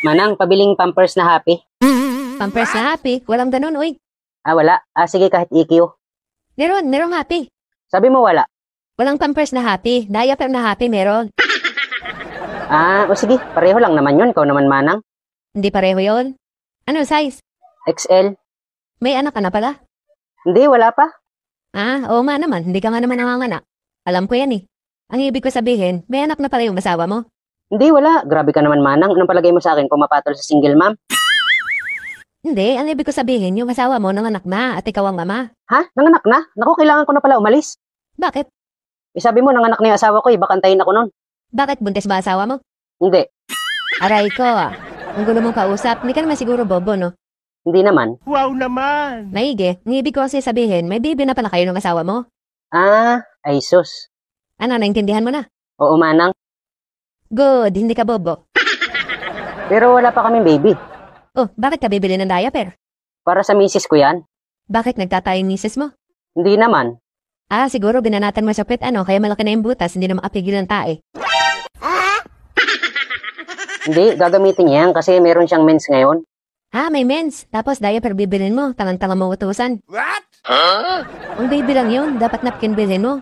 Manang, pabiling Pampers na happy. Pampers na happy? Walang ganun, uy. Wala. Sige, kahit EQ. Meron happy. Sabi mo wala. Walang Pampers na happy. Diaper na happy meron. O sige, pareho lang naman yun. Ikaw naman, Manang. Hindi pareho yon. Ano size? XL. May anak ka na pala? Hindi, wala pa. Oo nga naman. Hindi ka nga naman nanganganak. Alam ko yan eh. Ang ibig ko sabihin, may anak na pala yung asawa mo. Hindi, wala. Grabe ka naman, Manang. Anong palagay mo sa akin kung mapatol sa single mom? Hindi, ang ibig ko sabihin, yung asawa mo nanganak na at ikaw ang mama. Ha? Nanganak na? Naku, kailangan ko na pala umalis. Bakit? Sabi mo, nanganak na yung asawa ko, baka antayin ako nun. Bakit buntis ba asawa mo? Hindi. Aray ko Ang gulo mong kausap, hindi ka naman siguro bobo, no? Hindi naman. Wow naman! Maigi, ang ibig ko kasi sabihin, may baby na pala kayo ng asawa mo. Ay sus. Ano, naintindihan mo na? Oo, Manang. Good, hindi ka bobo. Pero wala pa kaming baby. Oh, bakit ka bibili ng diaper? Para sa misis ko yan. Bakit nagtatay yung misis mo? Hindi naman. Siguro binanatan mo sa pet kaya malaki na yung butas, hindi na makapigil ng tae. Hindi, gagamitin niya yan kasi meron siyang mens ngayon. May mens. Tapos diaper bibilin mo, tangang-tanga mo utusan. What? Ang baby lang yun, dapat napkin bilhin mo.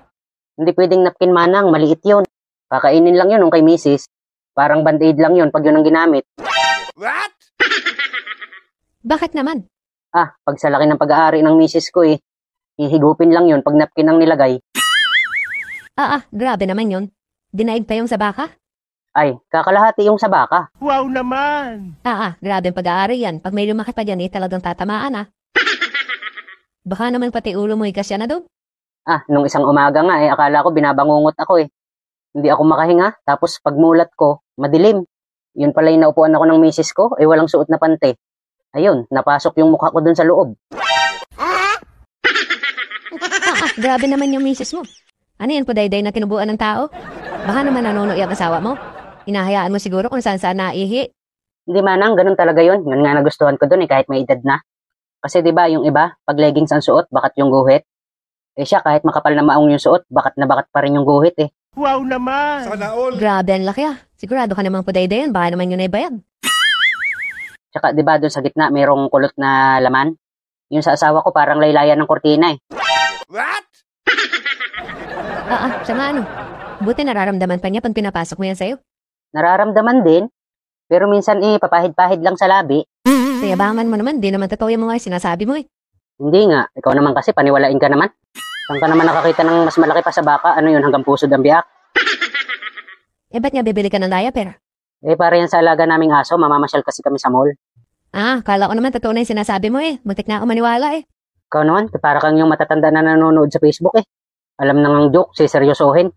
Hindi pwedeng napkin, Manang, maliit yun. Kakainin lang yun nung kay misis. Parang band-aid lang yun pag yun ang ginamit. What? Bakit naman? Pag sa laki ng pag-aari ng misis ko hihigupin lang yun pag napkin ang nilagay. Grabe naman yun. Dinaig pa yung sa baka? Ay, kakalahati yung sa baka. Wow naman! Grabe ang pag-aari yan. Pag may lumaki pa dyan talagang tatamaan Baka naman pati ulo mo ikasya na doon. Nung isang umaga nga akala ko binabangungot ako Hindi ako makahinga, tapos pagmulat ko, madilim. Yun pala yung naupuan ako ng misis ko, walang suot na pante. Ayun, napasok yung mukha ko dun sa loob. Grabe naman yung misis mo. Ano yan po dayday na kinubuan ng tao? Baka naman nanonood yung asawa mo. Hinahayaan mo siguro kung saan naihi. Hindi, Manang, ganun talaga yun. Yun nga nagustuhan ko dun kahit may edad na. Kasi diba yung iba, pag leggings ang suot, bakat yung guhit. Siya kahit makapal na maong yung suot, bakat na bakat pa rin yung guhit Wow naman! Sana all! Grabe ang laki Sigurado ka naman po dayday yan, baka naman yun ay bayad. Tsaka diba dun sa gitna mayroong kulot na laman? Yung sa asawa ko parang laylayan ng kortina What? Siya nga Buti nararamdaman pa niya pag pinapasok mo yan sa'yo. Nararamdaman din, pero minsan papahid-pahid lang sa labi. Sayabangan mo naman, di naman totoo yung mga sinasabi mo Hindi nga, ikaw naman kasi paniwalain ka naman. Saan ka naman nakakita ng mas malaki pa sa baka, ano yun hanggang pusod ang biyak? Ba't nga bibili ka ng diaper? Para yan sa alaga naming aso, mamamasyal kasi kami sa mall. Kala ko naman totoo na yung sinasabi mo Muntik na ako maniwala Ikaw naman, para kang yung matatanda na nanonood sa Facebook Alam nang ang joke, seryosohin.